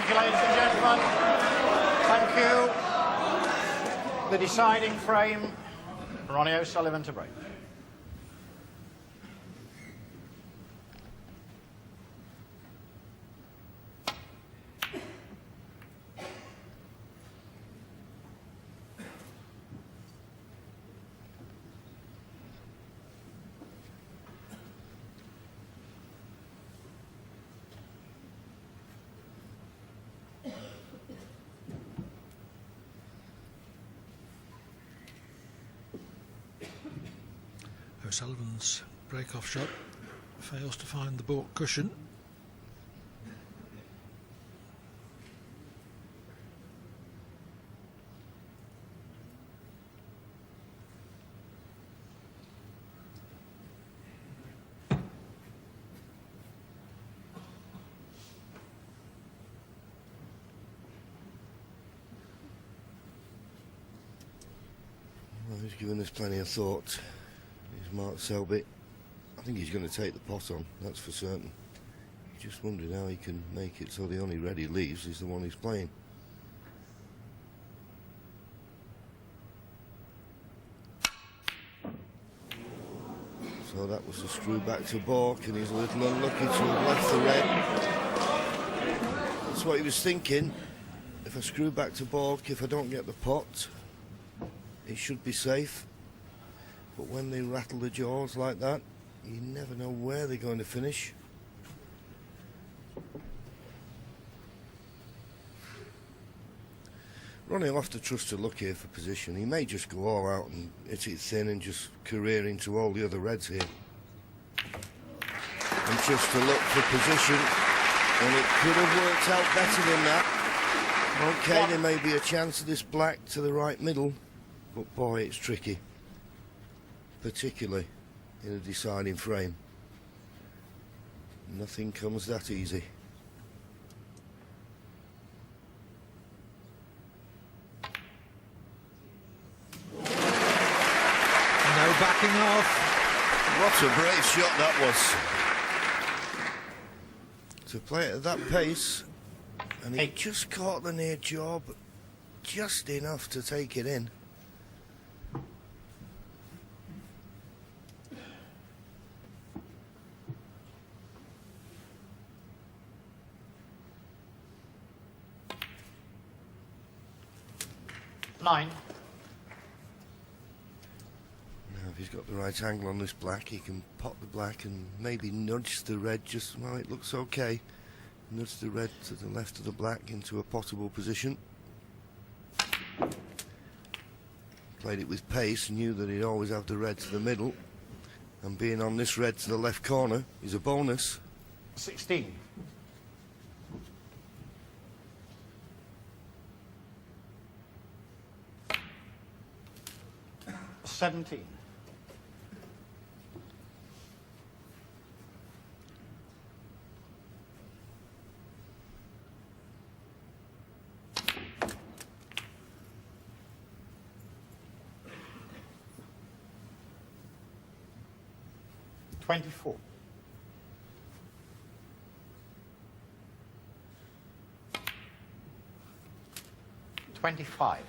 Thank you, ladies and gentlemen. Thank you. The deciding frame, Ronnie O'Sullivan to break. O'Sullivan's break-off shot fails to find the baulk cushion. Well, he's given us plenty of thought. Mark Selby. I think he's going to take the pot on, that's for certain. He's just wondering how he can make it so the only red he leaves is the one he's playing. So that was a screw back to baulk, and he's a little unlucky to have left the red. That's what he was thinking. If I screw back to baulk, if I don't get the pot, it should be safe. But when they rattle the jaws like that, you never know where they're going to finish. Ronnie will have to trust to luck here for position. He may just go all out and hit it thin and just career into all the other reds here. And just to look for position, and it could have worked out better than that. Okay, there may be a chance of this black to the right middle, but boy, it's tricky. Particularly in a deciding frame. Nothing comes that easy. No backing off. What a brave shot that was. To play it at that pace, and he just caught the near jaw, but just enough to take it in. Nine. Now, if he's got the right angle on this black, he can pop the black and maybe nudge the red just, well, it looks okay. Nudge the red to the left of the black into a potable position. Played it with pace, knew that he'd always have the red to the middle. And being on this red to the left corner is a bonus. 16. 17. 24. 25.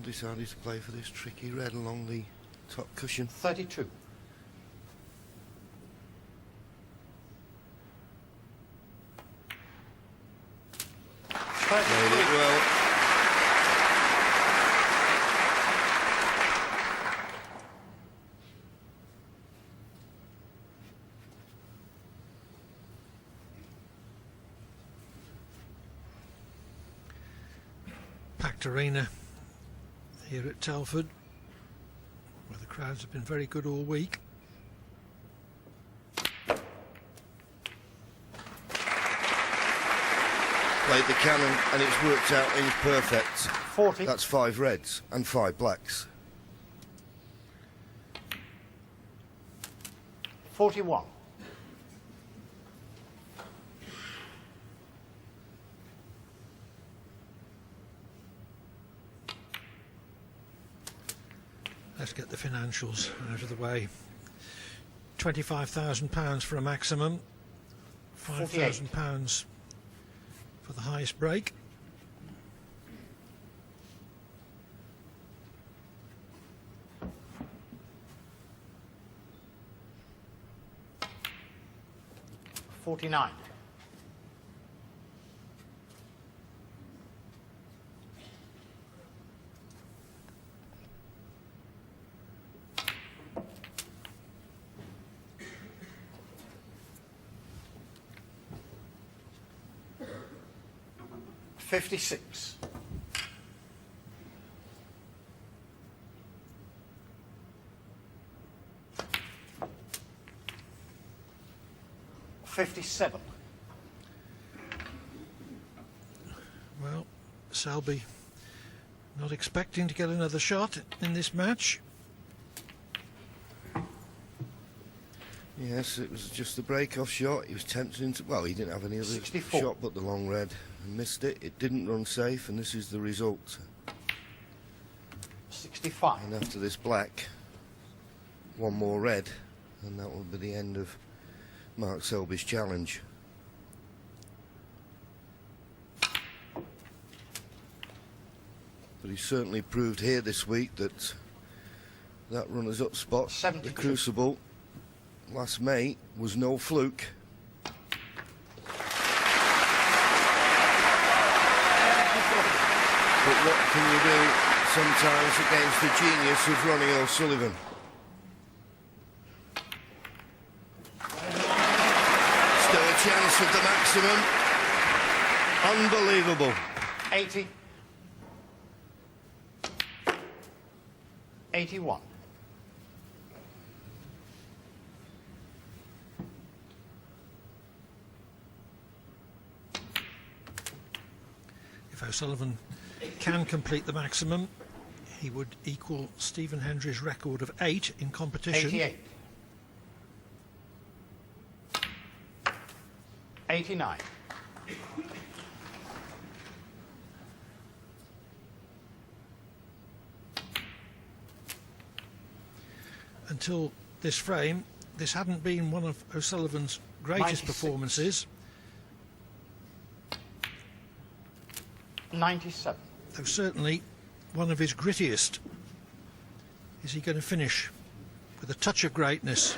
'Decided to play for this tricky red along the top cushion. 32. Played it well. Packed arena here at Telford, where the crowds have been very good all week. Played the cannon and it's worked out in perfect. 40. That's 5 reds and 5 blacks. 41. Let's get the financials out of the way. £25,000 for a maximum, £5,000 for the highest break. $49. $56. $57. Well, Selby not expecting to get another shot in this match. Yes, it was just the break-off shot. He was tempted to... Well, he didn't have any other 64. shot but the long red. And missed it. It didn't run safe, and this is the result. 65. And after this black, one more red, and that will be the end of Mark Selby's challenge. But he certainly proved here this week that that runners-up spot, 72. the Crucible, last May, was no fluke. But what can you do sometimes against the genius of Ronnie O'Sullivan? Still a chance of the maximum. Unbelievable. 80. 81. If O'Sullivan can complete the maximum, he would equal Stephen Hendry's record of 8 in competition. 88. 89. Until this frame, this hadn't been one of O'Sullivan's greatest 96. performances, 97. though certainly one of his grittiest. Is he going to finish with a touch of greatness?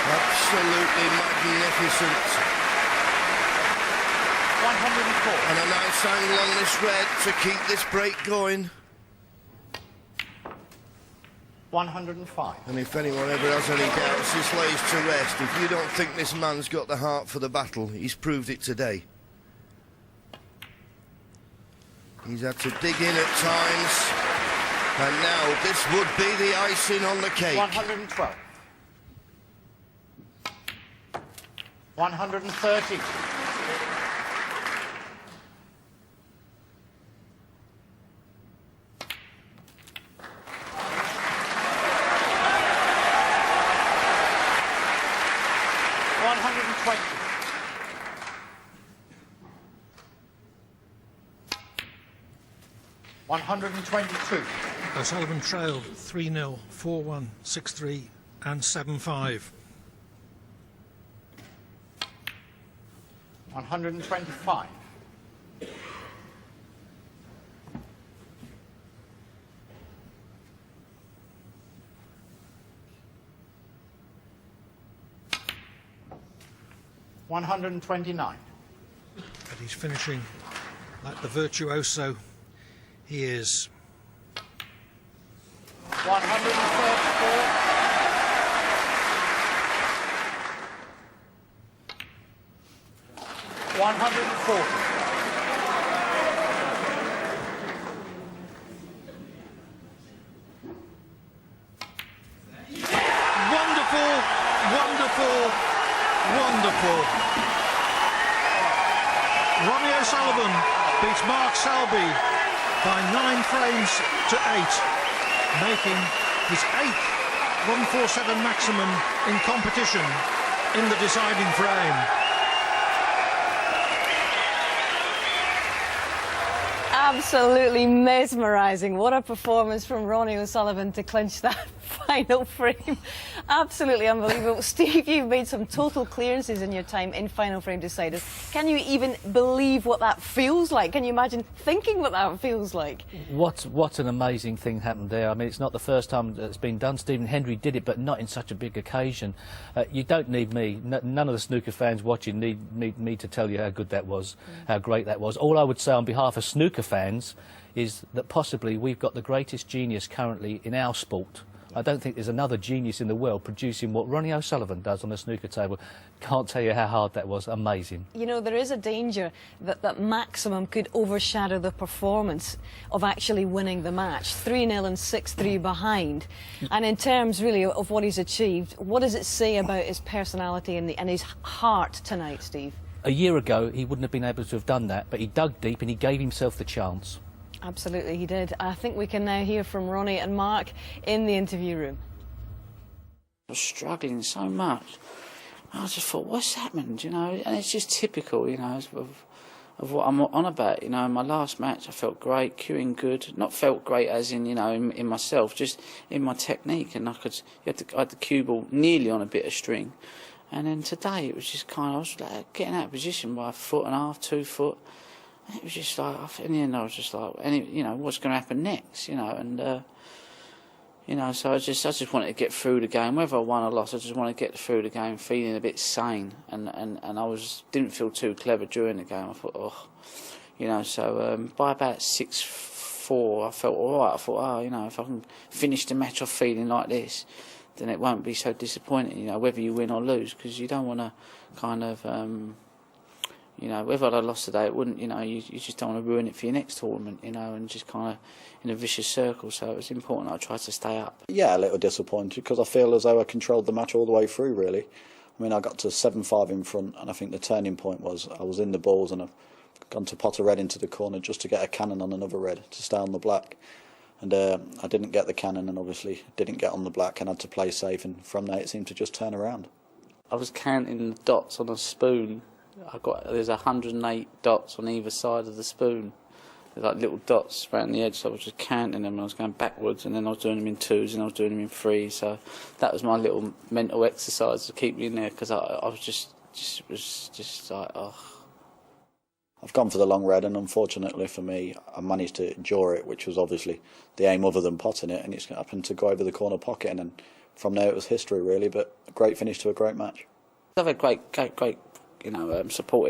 Absolutely magnificent. 104. And a nice angle on this red to keep this break going. 105. And if anyone ever has any doubts, this lays to rest. If you don't think this man's got the heart for the battle, he's proved it today. He's had to dig in at times. And now this would be the icing on the cake. 112. 130. 120. 122. O'Sullivan trailed 3-0, 4-1, 6-3 and 7-5. 125. 129. But he's finishing like the virtuoso he is. 134. 140. Wonderful, wonderful, wonderful. Ronnie O'Sullivan beats Mark Selby by 9 frames to 8, making his 8th 147 maximum in competition in the deciding frame. Absolutely mesmerising. What a performance from Ronnie O'Sullivan to clinch that final frame. Absolutely unbelievable. Steve, you've made some total clearances in your time in final frame deciders. Can you even believe what that feels like? Can you imagine thinking what that feels like? What an amazing thing happened there. I mean, it's not the first time that it's been done. Stephen Hendry did it, but not in such a big occasion. You don't need me. None of the snooker fans watching need me to tell you how good that was, how great that was. All I would say on behalf of snooker fans is that possibly we've got the greatest genius currently in our sport. I don't think there's another genius in the world producing what Ronnie O'Sullivan does on the snooker table. Can't tell you how hard that was. Amazing. You know, there is a danger that maximum could overshadow the performance of actually winning the match. 3-0 and 6-3 behind. And in terms, really, of what he's achieved, what does it say about his personality and his heart tonight, Steve? A year ago, he wouldn't have been able to have done that, but he dug deep and he gave himself the chance. Absolutely, he did. I think we can now hear from Ronnie and Mark in the interview room. I was struggling so much. I just thought, what's happened, you know? And it's just typical, you know, of what I'm on about. You know, in my last match, I felt great, cueing good. Not felt great as in, you know, in myself, just in my technique. And I had the cue ball nearly on a bit of string. And then today, it was just kind of, I was like getting out of position by 1.5 foot, 2 foot. It was just like, in the end, I was just like, you know, what's going to happen next, you know, and, you know, so I just wanted to get through the game. Whether I won or lost, I just wanted to get through the game feeling a bit sane, and I didn't feel too clever during the game. I thought, oh, you know, so by about 6-4, I felt all right. I thought, oh, you know, if I can finish the match off feeling like this, then it won't be so disappointing, you know, whether you win or lose, because you don't want to kind of... you know, whether I'd lost today, it wouldn't, you know, you just don't want to ruin it for your next tournament, you know, and just kind of in a vicious circle. So it was important I tried to stay up. Yeah, a little disappointed because I feel as though I controlled the match all the way through, really. I mean, I got to 7-5 in front, and I think the turning point was I was in the balls and I've gone to pot a red into the corner just to get a cannon on another red to stay on the black. And I didn't get the cannon and obviously didn't get on the black and had to play safe, and from there it seemed to just turn around. I was counting the dots on a spoon. There's 108 dots on either side of the spoon. There's like little dots around the edge, so I was just counting them and I was going backwards, and then I was doing them in 2s and I was doing them in 3s. So that was my little mental exercise to keep me in there, because I was just like, oh. I've gone for the long red, and unfortunately for me, I managed to jaw it, which was obviously the aim other than potting it, and it's happened to go over the corner pocket, and then from there it was history really. But a great finish to a great match. I've had great, you know, support.